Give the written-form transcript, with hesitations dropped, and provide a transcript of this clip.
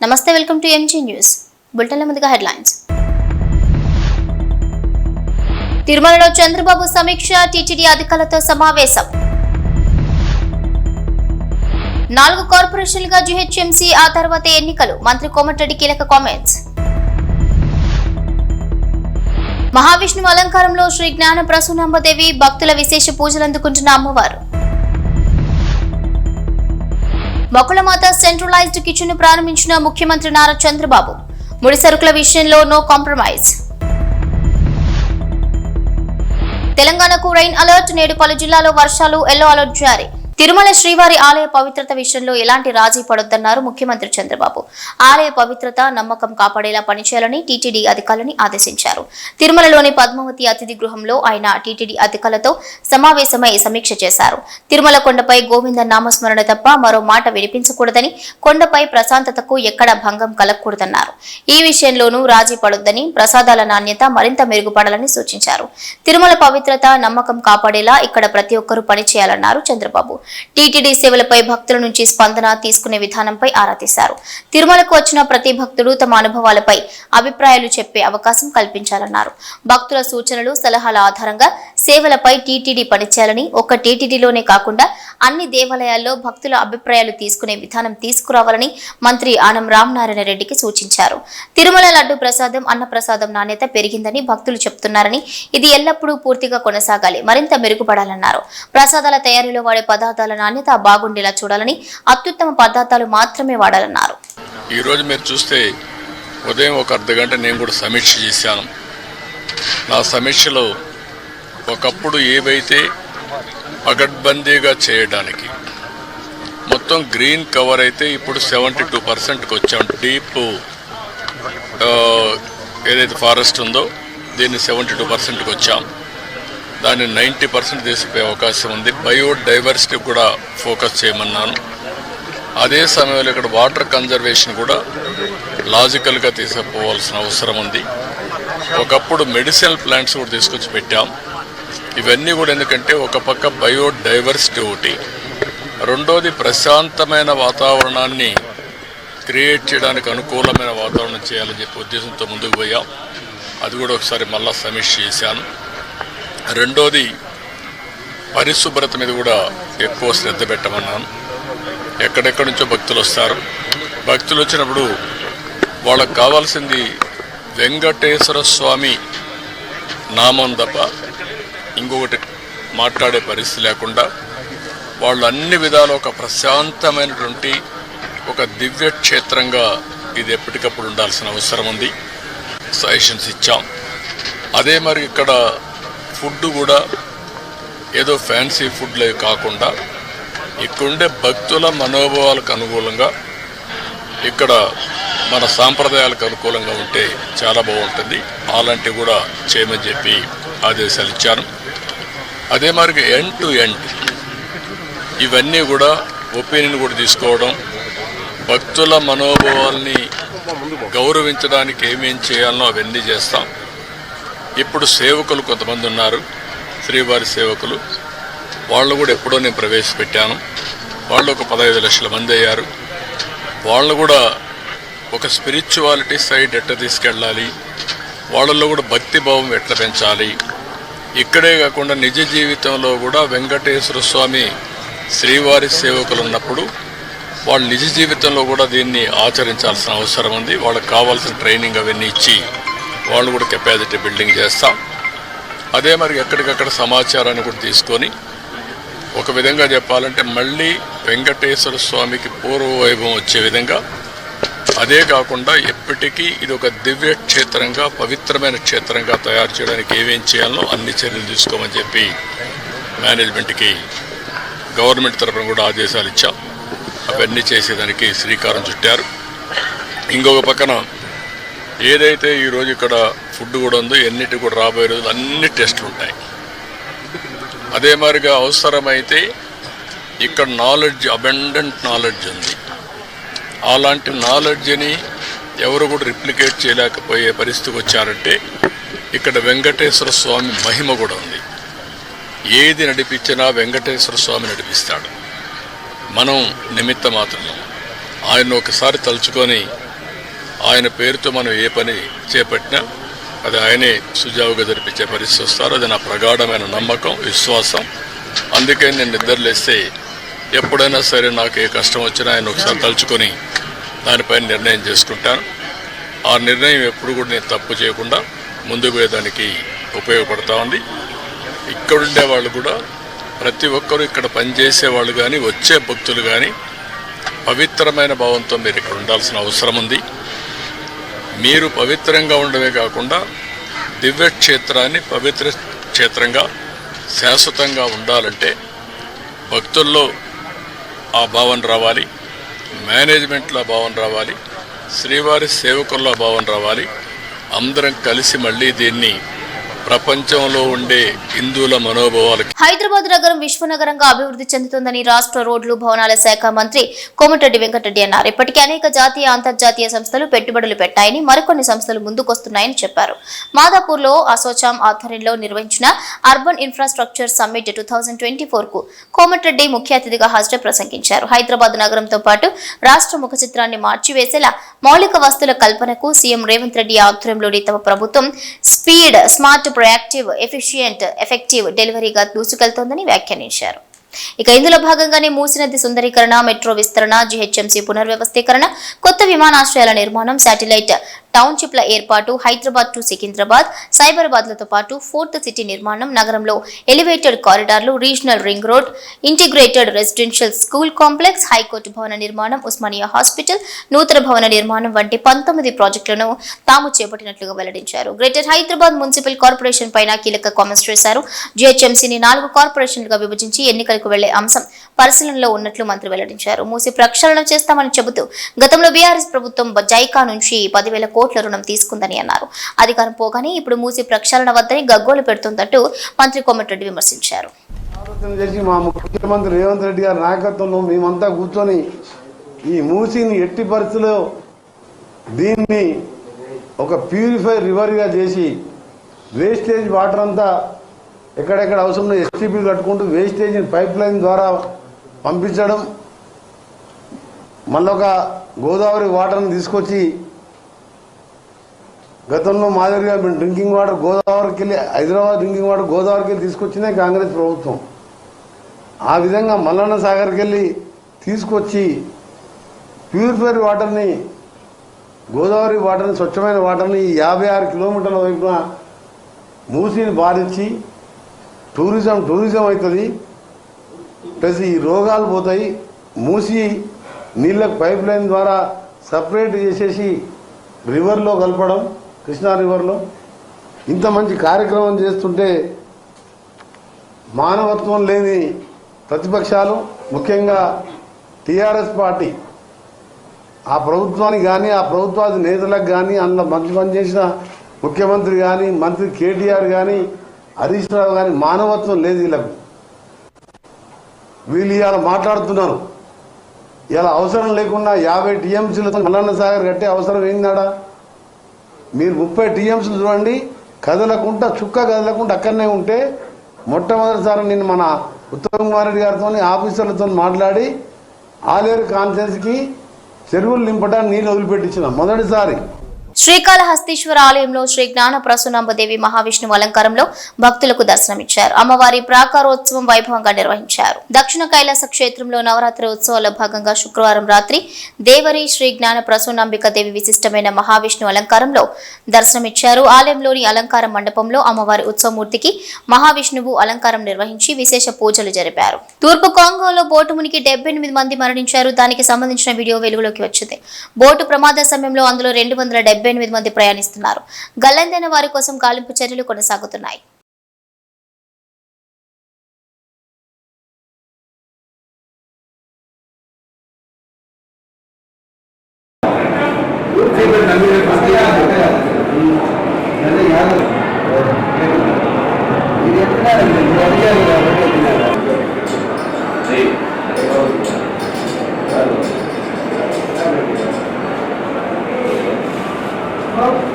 నమస్తే, welcome to MG news. బులెటిన్ల ముందుగా headlines. తిరుమలలో చంద్రబాబు సమీక్ష, టీటీడీ అధికారులతో సమావేశం. 4 కార్పొరేషన్లుగా జీహెచ్ఎంసీ, ఆ తర్వాత ఎన్నికలు. మంత్రి కోమటిరెడ్డి కీలక కామెంట్స్. మహావిష్ణువు అలంకారంలో శ్రీ జ్ఞాన ప్రసూనాంబదేవి, భక్తుల విశేష పూజలు అందుకుంటున్న అమ్మవారు. మొక్కలమాత సెంట్రలైజ్డ్ కిచెన్ ను ప్రారంభించిన ముఖ్యమంత్రి నారా చంద్రబాబు. ముడి సరుకుల విషయంలో నో కాంప్రమైజ్. తెలంగాణకు రైన్ అలర్ట్, నేడు పలు జిల్లాలో వర్షాలు, ఎల్లో అలర్ట్ జారీ. తిరుమల శ్రీవారి ఆలయ పవిత్రత విషయంలో ఎలాంటి రాజీ పడొద్దన్నారు ముఖ్యమంత్రి చంద్రబాబు. ఆలయ పవిత్రత, నమ్మకం కాపాడేలా పనిచేయాలని టీటీడీ అధికారులని ఆదేశించారు. తిరుమలలోని పద్మావతి అతిథి గృహంలో ఆయన టీటీడీ అధికారులతో సమావేశమై సమీక్ష చేశారు. తిరుమల కొండపై గోవింద నామస్మరణ తప్ప మరో మాట వినిపించకూడదని, కొండపై ప్రశాంతతకు ఎక్కడ భంగం కలగకూడదన్నారు. ఈ విషయంలోనూ రాజీ పడొద్దని, ప్రసాదాల నాణ్యత మరింత మెరుగుపడాలని సూచించారు. తిరుమల పవిత్రత, నమ్మకం కాపాడేలా ఇక్కడ ప్రతి ఒక్కరూ పనిచేయాలన్నారు చంద్రబాబు. టీటీడీ సేవలపై భక్తుల నుంచి స్పందన తీసుకునే విధానంపై ఆరా తీశారు. తిరుమలకు వచ్చిన ప్రతి భక్తుడు తమ అనుభవాలపై అభిప్రాయాలు చెప్పే అవకాశం కల్పించాలన్నారు. భక్తుల సూచనలు, సలహాల ఆధారంగా సేవలపై టీటీడీ పనిచేయాలని, ఒక్క టీటీడీలోనే కాకుండా అన్ని దేవాలయాల్లో భక్తుల అభిప్రాయాలు తీసుకునే విధానం తీసుకురావాలని మంత్రి ఆనం రామనారాయణ రెడ్డికి సూచించారు. తిరుమల లడ్డు ప్రసాదం, అన్న ప్రసాదం నాణ్యత పెరిగిందని భక్తులు చెప్తున్నారని, ఇది ఎల్లప్పుడూ పూర్తిగా కొనసాగాలి, మరింత మెరుగుపడాలన్నారు. ప్రసాదాల తయారీలో వాడే పదార్థాల నాణ్యత బాగుండేలా చూడాలని, అత్యుత్తమ పదార్థాలు మాత్రమే వాడాలన్నారు. ఈ రోజు మీరు చూస్తే ఉదయం ఒక అర్ధగంట నేను కూడా సమీక్ష చేశాను. నా సమీక్షలో ఒకప్పుడు ఏవైతే పగడ్బందీగా చేయడానికి మొత్తం గ్రీన్ కవర్ అయితే ఇప్పుడు 72%కి వచ్చాం. డీప్ ఏదైతే ఫారెస్ట్ ఉందో దీన్ని 72%కి వచ్చాం. దాన్ని 90% తీసుకుపోయే అవకాశం ఉంది. బయోడైవర్సిటీ కూడా ఫోకస్ చేయమన్నాను. అదే సమయంలో ఇక్కడ వాటర్ కన్జర్వేషన్ కూడా లాజికల్గా తీసుకుపోవాల్సిన అవసరం ఉంది. ఒకప్పుడు మెడిసినల్ ప్లాంట్స్ కూడా తీసుకొచ్చి పెట్టాం. ఇవన్నీ కూడా ఎందుకంటే ఒక పక్క బయోడైవర్సిటీ ఒకటి, రెండోది ప్రశాంతమైన వాతావరణాన్ని క్రియేట్ చేయడానికి అనుకూలమైన వాతావరణం చేయాలని చెప్పి ఉద్దేశంతో ముందుకు పోయాం. అది కూడా ఒకసారి మళ్ళా సమీక్ష చేశాను. రెండోది పరిశుభ్రత మీద కూడా ఎక్కువ శ్రద్ధ పెట్టమన్నాను. ఎక్కడెక్కడి నుంచో భక్తులు వస్తారు. భక్తులు వచ్చినప్పుడు వాళ్ళకు కావాల్సింది వెంకటేశ్వర స్వామి నామం తప్ప ఇంకొకటి మాట్లాడే పరిస్థితి లేకుండా వాళ్ళు అన్ని విధాలు ఒక ప్రశాంతమైనటువంటి ఒక దివ్య క్షేత్రంగా ఇది ఎప్పటికప్పుడు ఉండాల్సిన అవసరం ఉంది. సజెషన్స్ ఇచ్చాం. అదే మరి ఇక్కడ ఫుడ్ కూడా ఏదో ఫ్యాన్సీ ఫుడ్లే కాకుండా ఇక్కడుండే భక్తుల మనోభావాలకు అనుకూలంగా, ఇక్కడ మన సాంప్రదాయాలకు అనుకూలంగా ఉంటే చాలా బాగుంటుంది. అలాంటివి కూడా చేయమని చెప్పి ఆదేశాలు ఇచ్చాను. అదే మరి ఎండ్ టు ఎండ్ ఇవన్నీ కూడా ఒపీనియన్ కూడా తీసుకోవడం, భక్తుల మనోభావాల్ని గౌరవించడానికి ఏమేం చేయాలనో అవన్నీ చేస్తాం. ఇప్పుడు సేవకులు కొంతమంది ఉన్నారు, శ్రీవారి సేవకులు. వాళ్ళు కూడా ఎప్పుడో నేను ప్రవేశపెట్టాను. వాళ్ళు ఒక 15 లక్షల మంది అయ్యారు. వాళ్ళు కూడా ఒక స్పిరిచువాలిటీ సైడ్ ఎట్లా తీసుకెళ్ళాలి, వాళ్ళల్లో కూడా భక్తిభావం ఎట్లా పెంచాలి, ఇక్కడే కాకుండా నిజ జీవితంలో కూడా వెంకటేశ్వర స్వామి శ్రీవారి సేవకులు ఉన్నప్పుడు వాళ్ళు నిజ జీవితంలో కూడా దీన్ని ఆచరించాల్సిన అవసరం ఉంది. వాళ్ళకి కావాల్సిన ట్రైనింగ్ అవన్నీ ఇచ్చి వాళ్ళు కూడా కెపాసిటీ బిల్డింగ్ చేస్తాం. అదే మరి ఎక్కడికక్కడ సమాచారాన్ని కూడా తీసుకొని ఒక విధంగా చెప్పాలంటే మళ్ళీ వెంకటేశ్వర స్వామికి పూర్వ వైభవం వచ్చే విధంగా, అదే కాకుండా ఎప్పటికీ ఇది ఒక దివ్య క్షేత్రంగా, పవిత్రమైన క్షేత్రంగా తయారు చేయడానికి ఏమేం చేయాలో అన్ని చర్యలు తీసుకోమని చెప్పి మేనేజ్మెంట్కి గవర్నమెంట్ తరఫున కూడా ఆదేశాలు ఇచ్చాం. అవన్నీ చేసేదానికి శ్రీకారం చుట్టారు. ఇంకొక పక్కన ఏదైతే ఈరోజు ఇక్కడ ఫుడ్ కూడా ఉందో ఎన్నిటి కూడా రాబోయే రోజులు అన్ని టెస్టులు ఉంటాయి. అదే మాదిరిగా అవసరమైతే ఇక్కడ నాలెడ్జ్, అబెండెంట్ నాలెడ్జ్ ఉంది. అలాంటి నాలెడ్జ్ని ఎవరు కూడా రిప్లికేట్ చేయలేకపోయే పరిస్థితికి వచ్చారంటే ఇక్కడ వెంకటేశ్వర స్వామి మహిమ కూడా ఉంది. ఏది నడిపించినా వెంకటేశ్వర స్వామి నడిపిస్తాడు. మనం నిమిత్త మాత్రం ఆయన ఒకసారి తలుచుకొని ఆయన పేరుతో మనం ఏ పని చేపట్టినా అది ఆయనే సుజావుగా జరిపించే పరిస్థితి వస్తారు. అది నా ప్రగాఢమైన నమ్మకం, విశ్వాసం. అందుకే నేను నిద్రలేస్తే ఎప్పుడైనా సరే నాకు ఏ కష్టం వచ్చినా ఆయన ఒకసారి తలుచుకొని దానిపైన నిర్ణయం చేసుకుంటాను. ఆ నిర్ణయం ఎప్పుడు కూడా నేను తప్పు చేయకుండా ముందుకు పోయేదానికి ఉపయోగపడతా ఉంది. ఇక్కడుండే వాళ్ళు కూడా ప్రతి ఒక్కరూ ఇక్కడ పనిచేసే వాళ్ళు కానీ వచ్చే భక్తులు కానీ పవిత్రమైన భావంతో మీరు ఇక్కడ ఉండాల్సిన అవసరం ఉంది. మీరు పవిత్రంగా ఉండడమే కాకుండా దివ్య క్షేత్రాన్ని పవిత్ర క్షేత్రంగా శాశ్వతంగా ఉండాలంటే భక్తుల్లో ఆ భావన రావాలి, మేనేజ్మెంట్లో ఆ భావన రావాలి, శ్రీవారి సేవకుల్లో ఆ భావన రావాలి. అందరం కలిసి మళ్ళీ దీన్ని ప్రపంచంలో ఉండే హిందువుల మనోభావాలకి. హైదరాబాద్ నగరం విశ్వనగరంగా అభివృద్ధి చెందుతుందని రాష్ట్ర రోడ్లు భవనాల శాఖ మంత్రి కోమటిరెడ్డి వెంకటరెడ్డి అన్నారు. ఇప్పటికే అనేక జాతీయ అంతర్జాతీయ సంస్థలు పెట్టుబడులు పెట్టాయని, మరికొన్ని సంస్థలు ముందుకొస్తున్నాయని చెప్పారు. మాదాపూర్లో అసోచాం ఆధ్వర్యంలో నిర్వహించిన అర్బన్ ఇన్ఫ్రాస్ట్రక్చర్ సమ్మిట్ 2024 కు కోమటిరెడ్డి ముఖ్య అతిథిగా హాజరై ప్రసంగించారు. హైదరాబాద్ నగరంతో పాటు రాష్ట్ర ముఖ చిత్రాన్ని మార్చివేసేలా మౌలిక వస్తువుల కల్పనకు సీఎం రేవంత్ రెడ్డి ఆధ్వర్యంలోని తమ ప్రభుత్వం speed, smart, proactive, efficient, effective డెలివరీగా దూసుకెళ్తోందని వ్యాఖ్యానించారు. ఇక ఇందులో భాగంగానే మూసినది సుందరీకరణ, మెట్రో విస్తరణ, జీహెచ్ఎంసీ పునర్వ్యవస్థీకరణ, కొత్త విమానాశ్రయాల నిర్మాణం, శాటిలైట్ టౌన్షిప్ల ఏర్పాటు, హైదరాబాద్ టు సికింద్రాబాద్, సైబరాబాద్లతో పాటు ఫోర్త్ సిటీ నిర్మాణం, నగరంలో ఎలివేటెడ్ కారిడార్లు, regional ring road, integrated residential school complex, high court భవన నిర్మాణం, ఉస్మానియా హాస్పిటల్, నూతన భవన నిర్మాణం వంటి 19 ప్రాజెక్టులను తాము చేపట్టినట్లుగా వెల్లడించారు. గ్రేటర్ హైదరాబాద్ మున్సిపల్ కార్పొరేషన్ పైన కీలక కామెంట్స్ చేశారు. జీహెచ్ఎంసీని 4 కార్పొరేషన్లుగా విభజించి ఎన్నికలకు వెళ్లే అంశం పరిశీలనలో ఉన్నట్లు మంత్రి వెల్లడించారు. మూసి ప్రక్షాళన చేస్తామని చెబుతూ గతంలో బీఆర్ఎస్ ప్రభుత్వం జైకా నుంచి 10,000 కోట్ల రుణం తీసుకుందని అన్నారు. అధికారం పోగానే ఇప్పుడు మూసి ప్రక్షాళన వద్దని గగ్గోలు పెడుతుందంటూ మంత్రి కోమటిరెడ్డి విమర్శించారు. మా ముఖ్యమంత్రి రేవంత్ రెడ్డి గారి నాయకత్వంలో మేమంతా కూర్చొని ఈ మూసిని ఎట్టి పరిస్థితుల్లో దీన్ని ఒక ప్యూరిఫై రివర్గా చేసి వేస్టేజ్ వాటర్ అంతా ఎక్కడెక్కడ అవసరం ఎస్టీపీ కట్టుకుంటూ వేస్టేజ్ పైప్ లైన్ ద్వారా పంపించడం, మళ్ళొక గోదావరి వాటర్ని తీసుకొచ్చి గతంలో మాదిరిగా మేము డ్రింకింగ్ వాటర్ గోదావరికి వెళ్ళి హైదరాబాద్ డ్రింకింగ్ వాటర్ గోదావరికి వెళ్ళి తీసుకొచ్చినే కాంగ్రెస్ ప్రభుత్వం. ఆ విధంగా మల్లన్న సాగర్కి వెళ్ళి తీసుకొచ్చి ప్యూరిఫైడ్ వాటర్ని, గోదావరి వాటర్ని, స్వచ్ఛమైన వాటర్ని 56 కిలోమీటర్ల వైపున మూసిని బారించి టూరిజం అవుతుంది, ప్లస్ ఈ రోగాలు పోతాయి. మూసి నీళ్ళకు పైప్ లైన్ ద్వారా సపరేట్ చేసేసి రివర్లో కలపడం, కృష్ణా రివర్లో ఇంత మంచి కార్యక్రమం చేస్తుంటే మానవత్వం లేని ప్రతిపక్షాలు, ముఖ్యంగా టీఆర్ఎస్ పార్టీ ఆ ప్రభుత్వానికి కానీ ఆ ప్రభుత్వాది నేతలకు కానీ అందులో మంచి పని చేసిన ముఖ్యమంత్రి కానీ మంత్రి కేటీఆర్ కానీ హరీష్ రావు కానీ మానవత్వం లేదు వీళ్ళకు. వీళ్ళు ఇవాళ మాట్లాడుతున్నారు. ఇలా అవసరం లేకుండా 50 టీఎంసీలతో మల్లన్న సాగర్ కట్టే అవసరం ఏందాడా? మీరు 30 టీఎంసీలు చూడండి, కదలకుండా చుక్క కదలకుండా అక్కడనే ఉంటే మొట్టమొదటిసారి నేను మన ఉత్తమ్ కుమార్ రెడ్డి గారితో ఆఫీసర్లతో మాట్లాడి ఆలేరు కాన్ఫరెన్స్కి చెరువులు నింపడానికి నీళ్ళు వదిలిపెట్టించిన మొదటిసారి. శ్రీకాళహస్తీశ్వర ఆలయంలో శ్రీ జ్ఞాన ప్రసూనాంబదేవి మహావిష్ణువు అలంకారంలో భక్తులకు దర్శనమిచ్చారు. అమ్మవారి ప్రాకారోత్సవం వైభవంగా నిర్వహించారు. దక్షిణ కైలాస క్షేత్రంలో నవరాత్రి ఉత్సవాల్లో భాగంగా శుక్రవారం రాత్రి దేవరి శ్రీ జ్ఞాన ప్రసూనాంబిక దేవి విశిష్టమైన మహావిష్ణువు అలంకారంలో దర్శనమిచ్చారు. ఆలయంలోని అలంకార మండపంలో అమ్మవారి ఉత్సవమూర్తికి మహావిష్ణువు అలంకారం నిర్వహించి విశేష పూజలు జరిపారు. తూర్పు కాంగోలో బోటు మునిగి 78 మంది మరణించారు. దానికి సంబంధించిన వీడియో వెలుగులోకి వచ్చింది. బోటు ప్రమాద సమయంలో అందులో 278 మంది ప్రయాణిస్తున్నారు. గల్లంతైన వారి కోసం గాలింపు చర్యలు కొనసాగుతున్నాయి. Well,